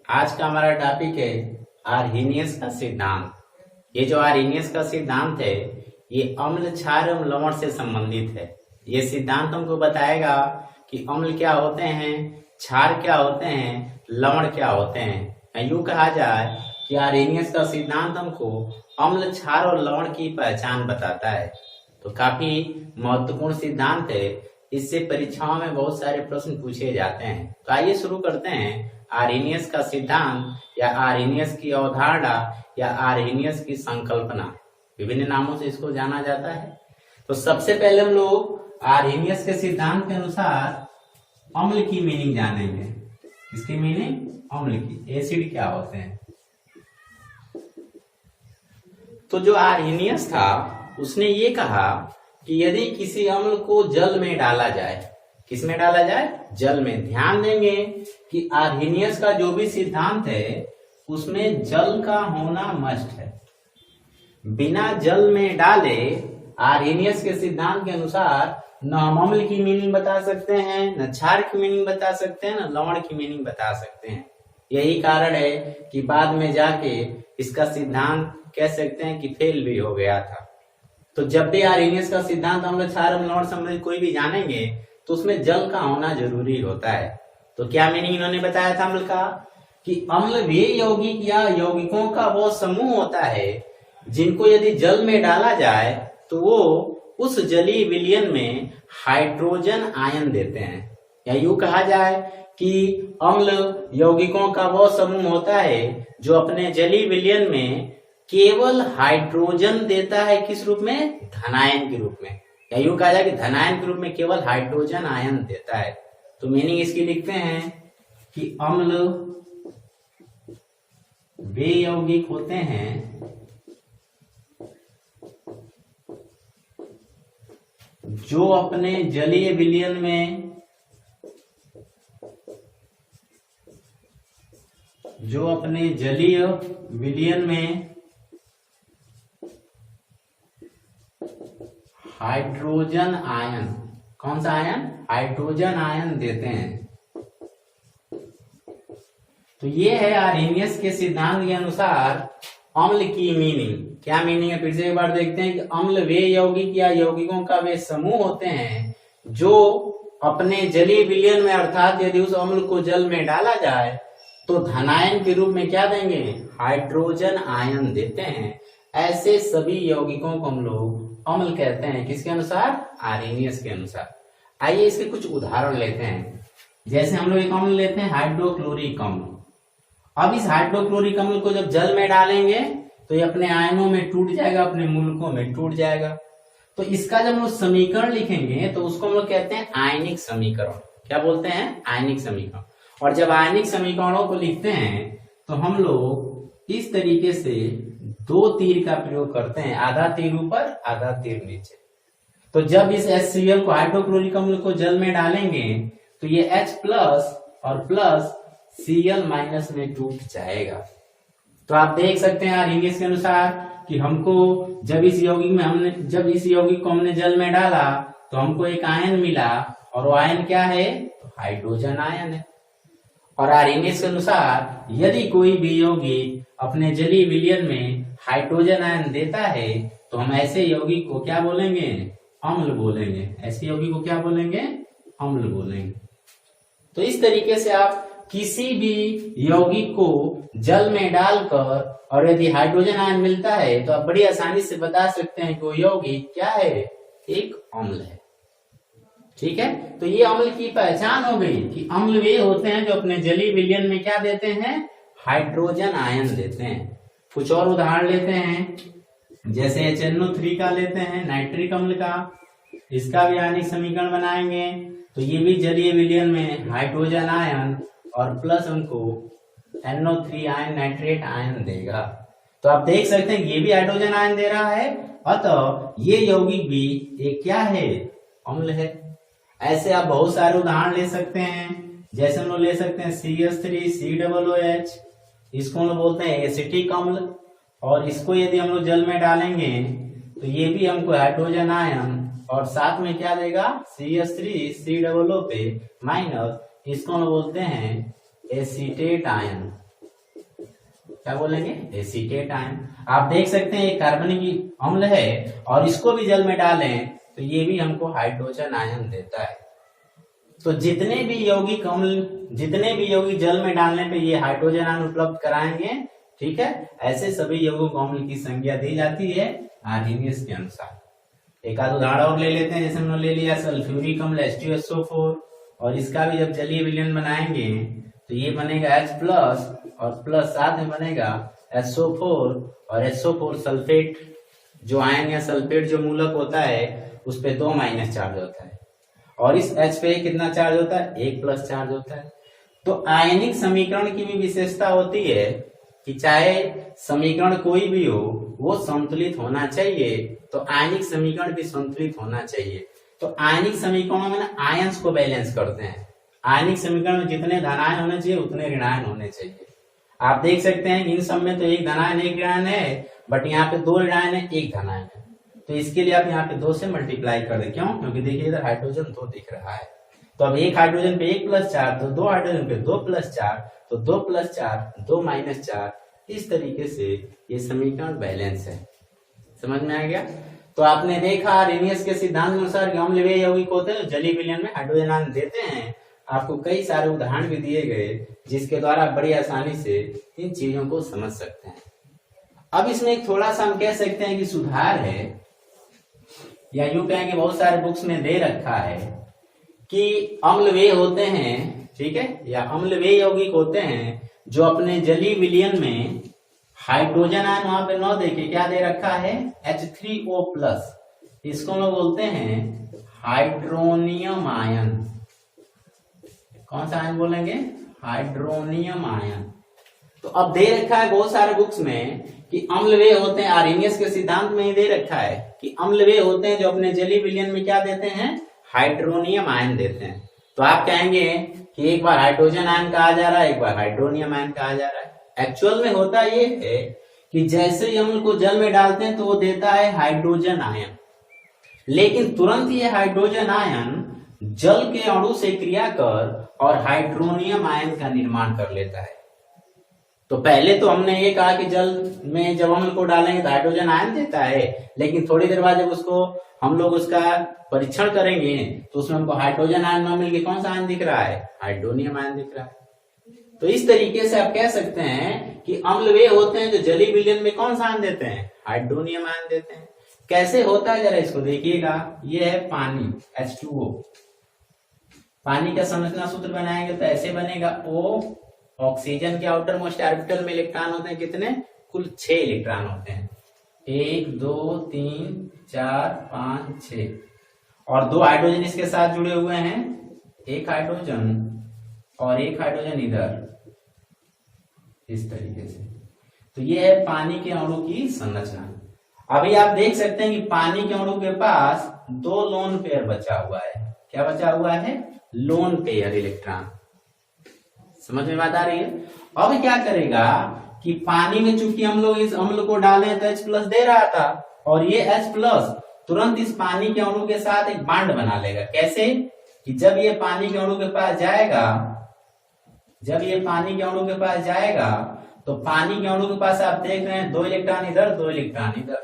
आज का हमारा टॉपिक है आर्हेनियस का सिद्धांत। ये जो आर्हेनियस का सिद्धांत है ये अम्ल क्षार एवं लवण से संबंधित है। ये सिद्धांत हमको बताएगा कि अम्ल क्या होते हैं, क्षार क्या होते हैं, लवण क्या होते हैं। यूं कहा जाए कि आर्हेनियस का सिद्धांत हमको अम्ल क्षार और लवण की पहचान बताता है। तो काफी महत्वपूर्ण सिद्धांत है। इससे परीक्षाओं में बहुत सारे प्रश्न पूछे जाते हैं। तो आइए शुरू करते हैं। आर्हेनियस का सिद्धांत या आर्हेनियस की अवधारणा या आर्हेनियस की संकल्पना, विभिन्न नामों से इसको जाना जाता है। तो सबसे पहले हम लोग आर्हेनियस के सिद्धांत के अनुसार अम्ल की मीनिंग जानेंगे। किसकी मीनिंग? अम्ल की। एसिड क्या होते हैं। तो जो आर्हेनियस था उसने ये कहा कि यदि किसी अम्ल को जल में डाला जाए, किस में डाला जाए? जल में। ध्यान देंगे कि आर्हेनियस का जो भी सिद्धांत है उसमें जल का होना मस्ट है। बिना जल में डाले आर्हेनियस के सिद्धांत के अनुसार न हम अम्ल की मीनिंग बता सकते हैं, न क्षार की मीनिंग बता सकते हैं, न लवण की मीनिंग बता सकते हैं। यही कारण है कि बाद में जाके इसका सिद्धांत कह सकते हैं कि फेल भी हो गया था। तो जब भी आर्हेनियस का सिद्धांत अम्ल क्षार लवण संबंधित कोई भी जानेंगे तो उसमें जल का होना जरूरी होता है। तो क्या मीनिंग इन्होंने बताया था अम्ल का? कि अम्ल वे यौगिक या यौगिकों का वो समूह होता है जिनको यदि जल में डाला जाए तो वो उस जलीय विलयन में हाइड्रोजन आयन देते हैं। या यूं कहा जाए कि अम्ल यौगिकों का वो समूह होता है जो अपने जलीय विलयन में केवल हाइड्रोजन देता है। किस रूप में? धनायन के रूप में। या यूं कहा जाए कि धनायन के रूप में केवल हाइड्रोजन आयन देता है। तो मीनिंग इसकी लिखते हैं कि अम्ल वे यौगिक होते हैं जो अपने जलीय विलयन में हाइड्रोजन आयन, कौन सा आयन? हाइड्रोजन आयन देते हैं। तो ये है आर्हेनियस के सिद्धांत के अनुसार अम्ल की मीनिंग। क्या मीनिंग है? फिर से एक बार देखते हैं कि अम्ल वे यौगिक या यौगिकों का वे समूह होते हैं जो अपने जलीय विलयन में, अर्थात यदि उस अम्ल को जल में डाला जाए तो धनायन के रूप में क्या देंगे? हाइड्रोजन आयन देते हैं। ऐसे सभी यौगिकों को हम लोग अम्ल कहते हैं। किसके अनुसार? आर्हेनियस के अनुसार। आइए इसके कुछ उदाहरण लेते हैं। जैसे हम लोग एक अम्ल लेते हैं हाइड्रोक्लोरिक अम्ल। अब इस हाइड्रोक्लोरिक अम्ल को जब जल में डालेंगे तो ये अपने आयनों में टूट जाएगा, अपने मूलकों में टूट जाएगा। तो इसका जब हम लोग समीकरण लिखेंगे तो उसको हम लोग कहते हैं आयनिक समीकरण। क्या बोलते हैं? आयनिक समीकरण। और जब आयनिक समीकरणों को लिखते हैं तो हम लोग इस तरीके से दो तीर का प्रयोग करते हैं, आधा तीर ऊपर आधा तीर नीचे। तो जब इस HCl को, हाइड्रोक्लोरिक अम्ल को जल में डालेंगे तो ये H प्लस और प्लस Cl माइनस में टूट जाएगा। तो आप देख सकते हैं आर्हेनियस के अनुसार कि हमको जब इस यौगिक को हमने जल में डाला तो हमको एक आयन मिला, और वो आयन क्या है? तो हाइड्रोजन आयन है। और आर्हेनियस के अनुसार यदि कोई भी यौगिक अपने जलीय विलयन में हाइड्रोजन आयन देता है तो हम ऐसे यौगिक को क्या बोलेंगे? अम्ल बोलेंगे। ऐसे यौगिक को क्या बोलेंगे? अम्ल बोलेंगे। तो इस तरीके से आप किसी भी यौगिक को जल में डालकर और यदि हाइड्रोजन आयन मिलता है तो आप बड़ी आसानी से बता सकते हैं कि वो यौगिक क्या है? एक अम्ल है। ठीक है। तो ये अम्ल की पहचान हो गई कि अम्ल वे होते हैं जो अपने जलीय विलयन में क्या देते हैं? हाइड्रोजन आयन देते हैं। कुछ और उदाहरण लेते हैं। जैसे HNO3 का लेते हैं, नाइट्रिक अम्ल का। इसका भी आयनिक समीकरण बनाएंगे तो ये भी जलीय विलयन में हाइड्रोजन आयन और प्लस हमको NO3 आयन, नाइट्रेट आयन देगा। तो आप देख सकते हैं ये भी हाइड्रोजन आयन दे रहा है, अतः ये यौगिक भी एक क्या है? अम्ल है। ऐसे आप बहुत सारे उदाहरण ले सकते हैं। जैसे हम लोग ले सकते हैं CH3COOH, इसको हम लोग बोलते हैं एसिटिक अम्ल। और इसको यदि हम लोग जल में डालेंगे तो ये भी हमको हाइड्रोजन आयन और साथ में क्या देगा? CH3COO पे माइनस, इसको हम बोलते हैं एसीटेट आयन। क्या बोलेंगे, एसीटेट आयन। आप देख सकते हैं ये कार्बनिक अम्ल है और इसको भी जल में डालें तो ये भी हमको हाइड्रोजन आयन देता है। तो जितने भी यौगिक अम्ल, जितने भी यौगिक जल में डालने पे ये हाइड्रोजन आयन उपलब्ध कराएंगे, ठीक है, ऐसे सभी यौगिक अम्ल की संख्या दी जाती है आर्हेनियस के अनुसार। एक आध उदाहरण और ले लेते हैं, जैसे हमने ले लिया सल्फ्यूरिक अम्ल H2SO4, और इसका भी जब जलीय विलयन बनाएंगे तो ये बनेगा H+ और प्लस साथ में बनेगा SO4, और SO4 सल्फेट जो आयन या सल्फेट जो मूलक होता है उस पे 2 माइनस चार्ज होता है, और इस H पे कितना चार्ज होता है, 1+ चार्ज होता है। तो आयनिक समीकरण की भी विशेषता होती है कि चाहे समीकरण कोई भी हो वो संतुलित होना चाहिए, तो आयनिक समीकरण भी संतुलित होना चाहिए। तो आयनिक समीकरणों में ना आयंस को बैलेंस करते हैं। आयनिक समीकरण में जितने धनायन होने चाहिए उतने ऋणायन होने चाहिए। आप देख सकते हैं कि इन सब में तो एक धनायन एक ऋणायन है, बट यहाँ पे 2 ऋणायन है, एक धनायन है, तो इसके लिए आप यहाँ पे 2 से मल्टीप्लाई कर दें। क्यों? क्योंकि देखिए इधर हाइड्रोजन 2 दिख रहा है, तो अब एक हाइड्रोजन पे 1+ चार्ज, तो 2 हाइड्रोजन पे 2+ चार्ज, तो 2+ चार्ज 2 - चार्ज, इस तरीके से ये समीकरण बैलेंस है। समझ में आ गया? तो आपने देखा आर्हेनियस के सिद्धांत के अनुसार कि अम्ल वे यौगिक होते हैं जलीय विलयन में हाइड्रोजन आयन देते हैं। आपको कई सारे उदाहरण भी दिए गए जिसके द्वारा बड़ी आसानी से इन चीजों को समझ सकते हैं। अब इसमें एक थोड़ा सा हम कह सकते हैं कि सुधार है, या यूं कहें कि बहुत सारे बुक्स में दे रखा है कि अम्ल वे होते हैं, ठीक है, या अम्ल वे यौगिक होते हैं जो अपने जलीय विलयन में हाइड्रोजन आयन वहां पे 9 देके क्या दे रखा है, H3O+, इसको हम बोलते हैं हाइड्रोनियम आयन। कौन सा आयन बोलेंगे, हाइड्रोनियम आयन। तो अब दे रखा है बहुत सारे बुक्स में कि अम्ल वे होते हैं, आर्हेनियस के सिद्धांत में ही दे रखा है कि अम्ल वे होते हैं जो अपने जलीय विलयन में क्या देते हैं, हाइड्रोनियम आयन देते हैं। तो आप कहेंगे कि एक बार हाइड्रोजन आयन कहा जा रहा है, एक बार हाइड्रोनियम आयन कहा जा रहा है। एक्चुअल में होता ये है कि जैसे ही अम्ल को जल में डालते हैं तो वो देता है हाइड्रोजन आयन, लेकिन तुरंत ये हाइड्रोजन आयन जल के अणु से क्रिया कर और हाइड्रोनियम आयन का निर्माण कर लेता है। तो पहले तो हमने ये कहा कि जल में जब अम्ल को डालेंगे तो हाइड्रोजन आयन देता है, लेकिन थोड़ी देर बाद जब उसको हम लोग उसका परीक्षण करेंगे तो उसमें हमको हाइड्रोजन आयन न मिल के कौन सा आयन दिख रहा है, हाइड्रोनियम आयन दिख रहा है। तो इस तरीके से आप कह सकते हैं कि अम्ल वे होते हैं जो जलीय विलयन में कौन सा आयन देते हैं, हाइड्रोनियम आयन देते हैं। कैसे होता है जरा इसको देखिएगा। ये है पानी H2O, पानी का संरचना सूत्र बनाएंगे तो ऐसे बनेगा O, ऑक्सीजन के आउटर मोस्ट ऑर्बिटल में इलेक्ट्रॉन होते हैं कितने, कुल 6 इलेक्ट्रॉन होते हैं, 1 2 3 4 5 6, और 2 हाइड्रोजन इसके साथ जुड़े हुए हैं, एक हाइड्रोजन और एक हाइड्रोजन इधर, इस तरीके से। तो ये है पानी के अणु की संरचना। अभी आप देख सकते हैं कि पानी के अणु के पास 2 लोन पेयर बचा हुआ है। क्या बचा हुआ है, लोन पेयर इलेक्ट्रॉन। समझ में बात आ रही है? अब क्या करेगा कि पानी में चूंकि हम लोग इस अम्ल को डाले तो H+ दे रहा था, और ये H+ तुरंत इस पानी के अणु के साथ एक बांड बना लेगा। कैसे कि जब ये पानी के अणु के पास जाएगा, जब ये पानी के अणु के पास जाएगा तो पानी के अणु के पास आप देख रहे हैं 2 इलेक्ट्रॉन इधर 2 इलेक्ट्रॉन इधर,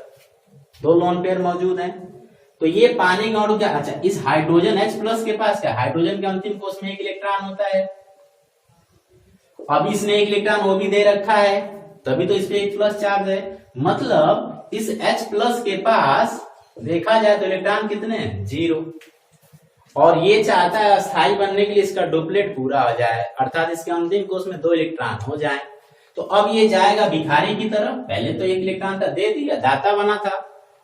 2 लोन पेयर मौजूद हैं। तो ये पानी का अणु क्या, अच्छा इस हाइड्रोजन H+ के पास क्या, हाइड्रोजन के अंतिम कोष में 1 इलेक्ट्रॉन होता है। अब इसने 1 इलेक्ट्रॉन वो भी दे रखा है, तभी तो इस पे 1+ चार्ज है। मतलब इस H+ के पास देखा जाए तो इलेक्ट्रॉन कितने हैं, 0। और ये चाहता है अस्थायी बनने के लिए इसका डुप्लेट पूरा हो जाए, अर्थात इसके अंतिम कोष में 2 इलेक्ट्रॉन हो जाए। तो अब ये जाएगा भिखारी की तरफ, पहले तो 1 इलेक्ट्रॉन था दे दिया, दाता बना था,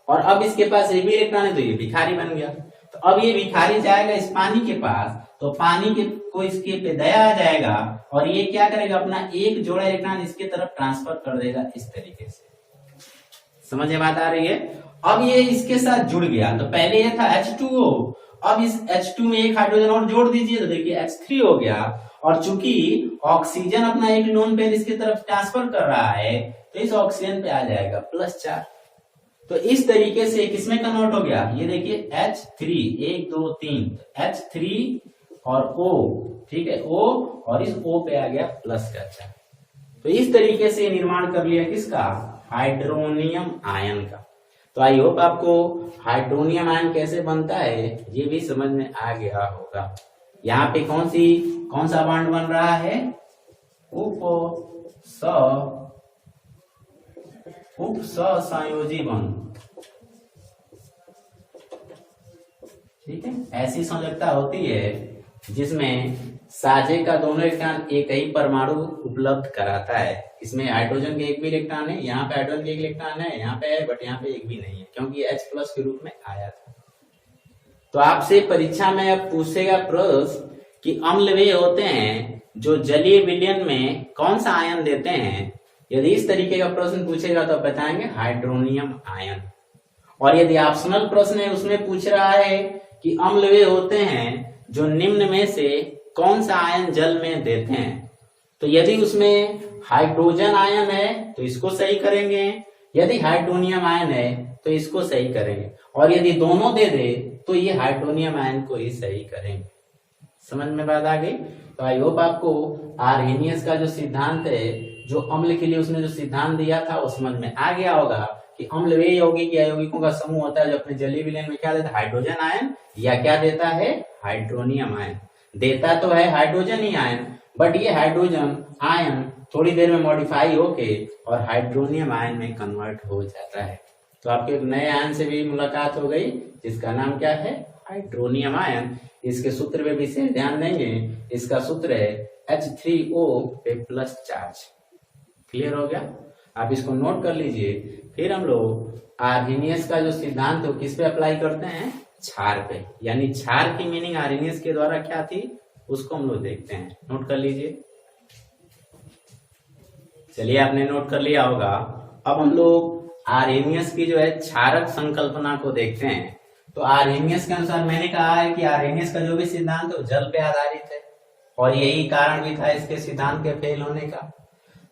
और अब इसके पास 1 भी इलेक्ट्रॉन है तो ये भिखारी बन गया। तो अब ये भिखारी जाएगा इस पानी के पास, तो पानी के को इसके पे दया आ जाएगा, और ये क्या करेगा, अपना 1 जोड़ा इलेक्ट्रॉन इसके तरफ ट्रांसफर कर देगा इस तरीके से। समझ में बात आ रही है? अब ये इसके साथ जुड़ गया, तो पहले ये था H2O, अब इस H2 में 1 हाइड्रोजन और जोड़ दीजिए तो देखिए H3 हो गया, और चूंकि ऑक्सीजन अपना 1 लोन पेयर इसकी तरफ ट्रांसफर कर रहा है तो इस ऑक्सीजन पे आ जाएगा +4। तो इस तरीके से किसमें कन्वर्ट हो गया, ये देखिए H3 1 2 3, H3 और O, ठीक है, O, और इस O पे आ गया प्लस का चार्ज। तो इस तरीके से निर्माण कर लिया किसका, हाइड्रोनियम आयन का। तो आई होप आपको हाइड्रोनियम आयन कैसे बनता है ये भी समझ में आ गया होगा। यहाँ पे कौन सा बॉन्ड बन रहा है, उप संयोजी बॉन्ड। ठीक है, ऐसी संयोजकता होती है जिसमें साझे का दोनों इलेक्ट्रॉन एक ही परमाणु उपलब्ध कराता है। इसमें हाइड्रोजन के एक भी इलेक्ट्रॉन है, यहाँ पे हाइड्रोजन के एक इलेक्ट्रॉन है, यहाँ पे है, बट यहाँ पे एक भी नहीं है क्योंकि H+ के रूप में आया था। तो आपसे परीक्षा में अब पूछेगा प्रश्न कि अम्ल वे होते हैं जो जलीय विलयन में कौन सा आयन देते हैं। यदि इस तरीके का प्रश्न पूछेगा तो बताएंगे हाइड्रोनियम आयन। और यदि ऑप्शनल प्रश्न है उसमें पूछ रहा है कि अम्ल वे होते हैं जो निम्न में से कौन सा आयन जल में देते हैं, तो यदि उसमें हाइड्रोजन आयन है तो इसको सही करेंगे, यदि हाइड्रोनियम आयन है तो इसको सही करेंगे, और यदि दोनों दे दे तो ये हाइड्रोनियम आयन को ही सही करेंगे। समझ में बात आ गई। तो आई होप आपको आर्हेनियस का जो सिद्धांत है, जो अम्ल के लिए उसने जो सिद्धांत दिया था वो समझ में आ गया होगा कि अम्ल वे यौगिक या यौगिकों का समूह होता है जो अपने जलीय विलयन में क्या देता है, हाइड्रोजन आयन, या क्या देता है, हाइड्रोनियम आयन। देता तो है हाइड्रोजन ही आयन, बट ये हाइड्रोजन आयन थोड़ी देर में मॉडिफाई होके और हाइड्रोनियम आयन में कन्वर्ट हो जाता है। तो आपके एक नए आयन से भी मुलाकात हो गई जिसका नाम क्या है, हाइड्रोनियम आयन। इसके सूत्र पे विशेष ध्यान देंगे। इसका सूत्र है H3O पे प्लस चार्ज। क्लियर हो गया, आप इसको नोट कर लीजिए। फिर हम लोग आर्हेनियस का जो सिद्धांत है किस पे अप्लाई करते हैं, क्षार पे। यानी क्षार की मीनिंग आर्हेनियस के द्वारा क्या थी उसको हम लोग देखते हैं। नोट कर लीजिए। चलिए, आपने नोट कर लिया होगा। अब हम लोग आर्हेनियस की जो है क्षारक संकल्पना को देखते हैं। तो आर्हेनियस के अनुसार मैंने कहा है कि आर्हेनियस का जो भी सिद्धांत है जल पे आधारित है, और यही कारण भी था इसके सिद्धांत के फेल होने का।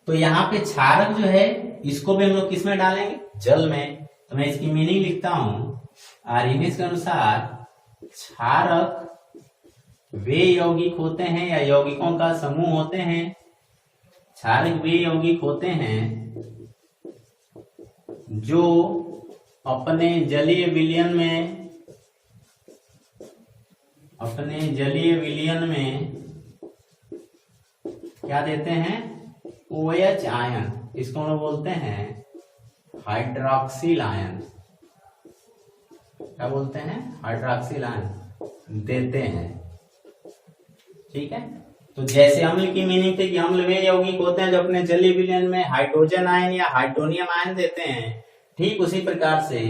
तो यहाँ पे क्षारक जो है इसको भी हम लोग किस में डालेंगे, जल में। तो मैं इसकी मीनिंग लिखता हूं। आर्हेनियस के अनुसार क्षारक वे यौगिक होते हैं या यौगिकों का समूह होते हैं, क्षारक वे यौगिक होते हैं जो अपने जलीय विलयन में क्या देते हैं, OH आयन। इसको हम बोलते हैं हाइड्रोक्सिल आयन। क्या बोलते हैं, हाइड्रोक्सिल आयन देते हैं। ठीक है, तो जैसे अम्ल की मीनिंग थी कि अम्ल वे यौगिक होते हैं जो अपने जलीय विलयन में हाइड्रोजन आयन या हाइड्रोनियम आयन देते हैं, ठीक उसी प्रकार से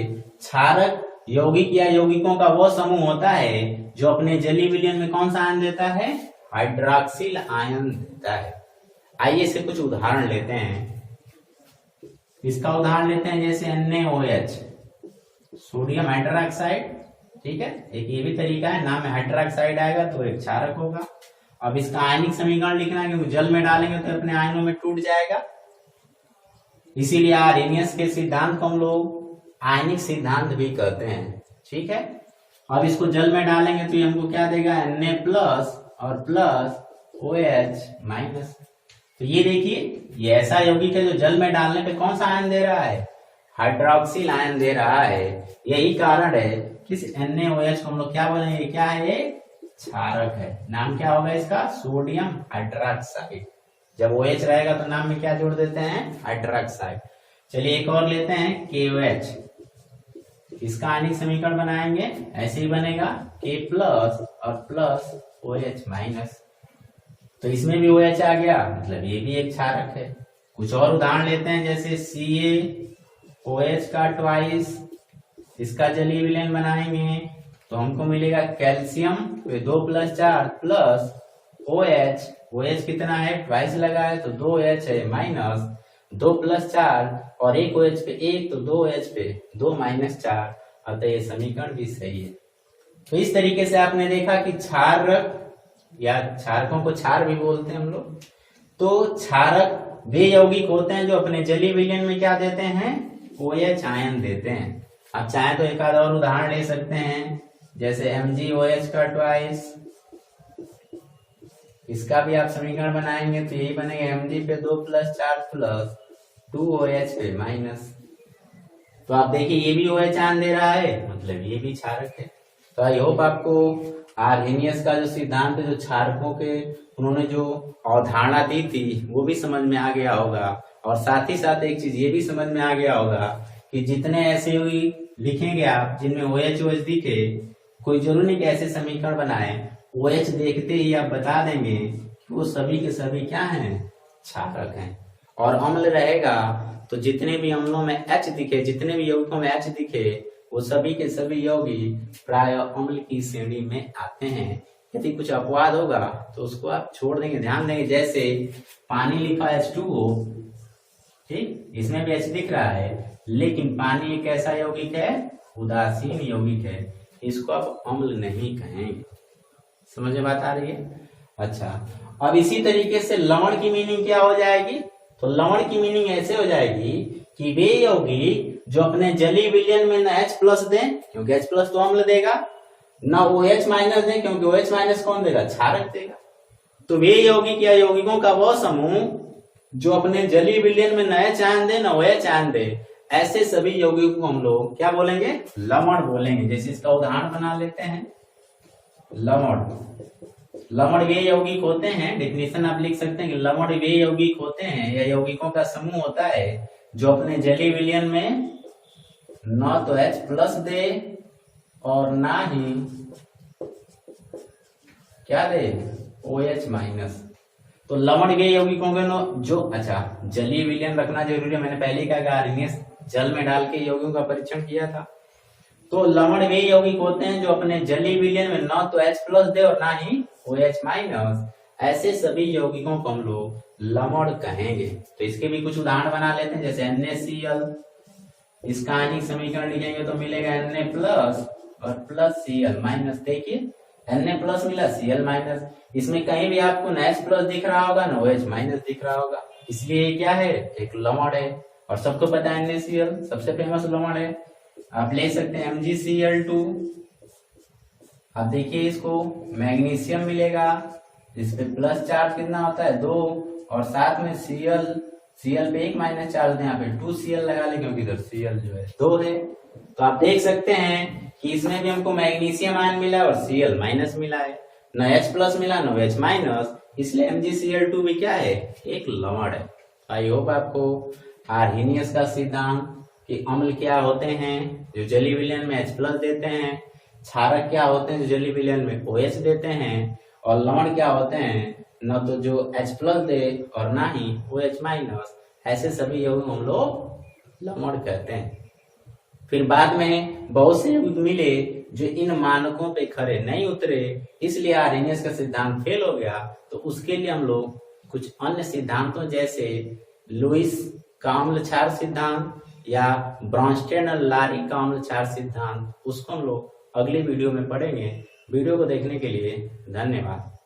क्षारक यौगिक या यौगिकों का वो समूह होता है जो अपने जलीय विलयन में कौन सा आयन देता है, हाइड्रोक्सिल आयन देता है। आइए इससे कुछ उदाहरण लेते हैं। इसका उदाहरण लेते हैं जैसे NaOH, सोडियम हाइड्रोक्साइड। ठीक है, एक ये भी तरीका है, नाम में हाइड्रोक्साइड आएगा तो एक क्षारक होगा। अब इसका आयनिक समीकरण लिखना है क्योंकि जल में डालेंगे तो अपने आयनों में टूट जाएगा। इसीलिए आर्हेनियस के सिद्धांत को हम लोग आयनिक सिद्धांत भी कहते हैं। ठीक है, अब इसको जल में डालेंगे तो ये हमको क्या देगा, Na+ और प्लस OH-। तो ये देखिए, ये ऐसा यौगिक है जो जल में डालने पे कौन सा आयन दे रहा है, हाइड्रोक्सिल आयन दे रहा है। यही कारण है कि इस NaOH को हम लोग क्या बोलेंगे, क्या है, ये क्षारक है। नाम क्या होगा इसका, सोडियम हाइड्रोक्साइड। जब OH रहेगा तो नाम में क्या जोड़ देते हैं, हाइड्रोक्साइड। चलिए एक और लेते हैं KOH। इसका आयनिक समीकरण बनाएंगे, ऐसे ही बनेगा K+ और प्लस OH-। तो इसमें भी OH आ गया, मतलब ये भी एक क्षारक है। कुछ और उदाहरण लेते हैं जैसे CaOH का ट्वाइस, इसका जलीय विलयन बनाएंगे तो हमको मिलेगा कैल्शियम 2+4 प्लस OH। OH कितना है, ट्वाइस लगा है तो 2H है, माइनस 2+4 और एक OH पे 1 तो 2H पे 2 - 4। अतः ये समीकरण भी सही है। तो इस तरीके से आपने देखा कि क्षारक या क्षारकों को क्षार भी बोलते हैं हम लोग। तो क्षारक वे यौगिक होते हैं जो अपने जलीय विलयन में क्या देते हैं, OH आयन देते हैं। आप चाहे तो एक आधा और उदाहरण ले सकते हैं जैसे MgOH का ट्वाइस, इसका भी आप समीकरण बनाएंगे तो यही बनेगा Mg पे 2 + 4 + 2OH पे माइनस। तो आप देखिए ये भी OH आन दे रहा है, मतलब ये भी क्षारक है। तो आई होप आपको आर्हेनियस का जो सिद्धांत है, जो क्षारकों के उन्होंने जो अवधारणा दी थी वो भी समझ में आ गया होगा। और साथ ही साथ एक चीज ये भी समझ में आ गया होगा कि जितने ऐसे हुई लिखेंगे आप जिनमें OH OH दिखे, कोई जरूरी नहीं कि ऐसे समीकरण बनाए, OH देखते ही आप बता देंगे कि वो सभी के सभी क्या हैं, क्षारक हैं। और अम्ल रहेगा तो जितने भी अम्लों में H दिखे, जितने भी यौगिकों में H दिखे, वो सभी के सभी यौगिक प्राय अम्ल की श्रेणी में आते हैं। यदि कुछ अपवाद होगा तो उसको आप छोड़ देंगे, ध्यान देंगे। जैसे पानी लिखा H2O, ठीक, इसमें भी H दिख रहा है, लेकिन पानी एक ऐसा यौगिक है, उदासीन यौगिक है, इसको आप अम्ल नहीं कहेंगे। समझ में बात आ रही है? अच्छा, अब इसी तरीके से लवण की मीनिंग क्या हो जाएगी? तो लवण की मीनिंग ऐसे हो जाएगी कि वे यौगिक जो अपने जलीय विलयन में न H+ दें, क्योंकि H+ तो अम्ल देगा, न OH- दें, क्योंकि OH- कौन देगा, क्षारक देगा। तो वे यौगिक या यौगिकों का वह समूह जो अपने जलीय विलयन में न H आयन दे न OH आयन दे, ऐसे सभी यौगिकों को हम लोग क्या बोलेंगे, लवण बोलेंगे। जैसे इसका उदाहरण बना लेते हैं, लवण वे यौगिक होते हैं, डेफिनेशन आप लिख सकते हैं कि लवण वे यौगिक होते हैं या यौगिकों का समूह होता है जो अपने जलीय विलयन में न तो H+ दे और ना ही क्या दे, OH-। तो लवण वे यौगिकों के जो, अच्छा, जलीय विलयन रखना जरूरी है, मैंने पहले ही कहा आर्हेनियस जल में डाल के यौगिकों का परीक्षण किया था। तो लवण वे यौगिक होते हैं जो अपने जलीय विलयन में न तो H+ दे और ना ही OH-। ऐसे सभी यौगिकों को हम लोग लवण कहेंगे। तो इसके भी कुछ उदाहरण बना लेते हैं, जैसे NaCl, इसका आयनिक समीकरण लिखेंगे तो मिलेगा Na+ और +Cl-। देखिए Na+ मिला, Cl-। इसमें कहीं भी आपको न H+ दिख रहा होगा न OH- दिख रहा होगा, इसलिए क्या है, एक लवण है। और सबको पता है NaCl सबसे फेमस लवण है। आप ले सकते हैं MgCl2। अब देखिए इसको मैग्नीशियम मिलेगा, इस पे प्लस चार्ज कितना होता है, 2, और साथ में Cl पे 1 - चार्ज दें, यहाँ पे 2Cl लगा ले, क्योंकि इधर Cl जो है 2 है। तो आप देख सकते हैं कि इसमें भी हमको मैग्नीशियम आयन मिला और Cl- मिला है, न H+ मिला न OH-, इसलिए MgCl2 भी क्या है, एक लवण है। आई होप आपको आर्हेनियस का सिद्धांत कि अम्ल क्या होते हैं जो जलीय विलयन में H+ देते हैं, क्षारक क्या होते हैं जो जलीय विलयन में OH देते हैं, और लवण क्या होते हैं न तो जो H+ दे और ना ही OH-। ऐसे सभी यौगिक हम लोग लवण कहते हैं। फिर बाद में बहुत से यौगिक मिले जो इन मानकों पे खरे नहीं उतरे, इसलिए आर्हेनियस का सिद्धांत फेल हो गया। तो उसके लिए हम लोग कुछ अन्य सिद्धांतों जैसे लुईस का अम्ल क्षार सिद्धांत या ब्रॉन्स्टेन और लारी का अम्ल क्षार सिद्धांत, उसको हम लोग अगली वीडियो में पढ़ेंगे। वीडियो को देखने के लिए धन्यवाद।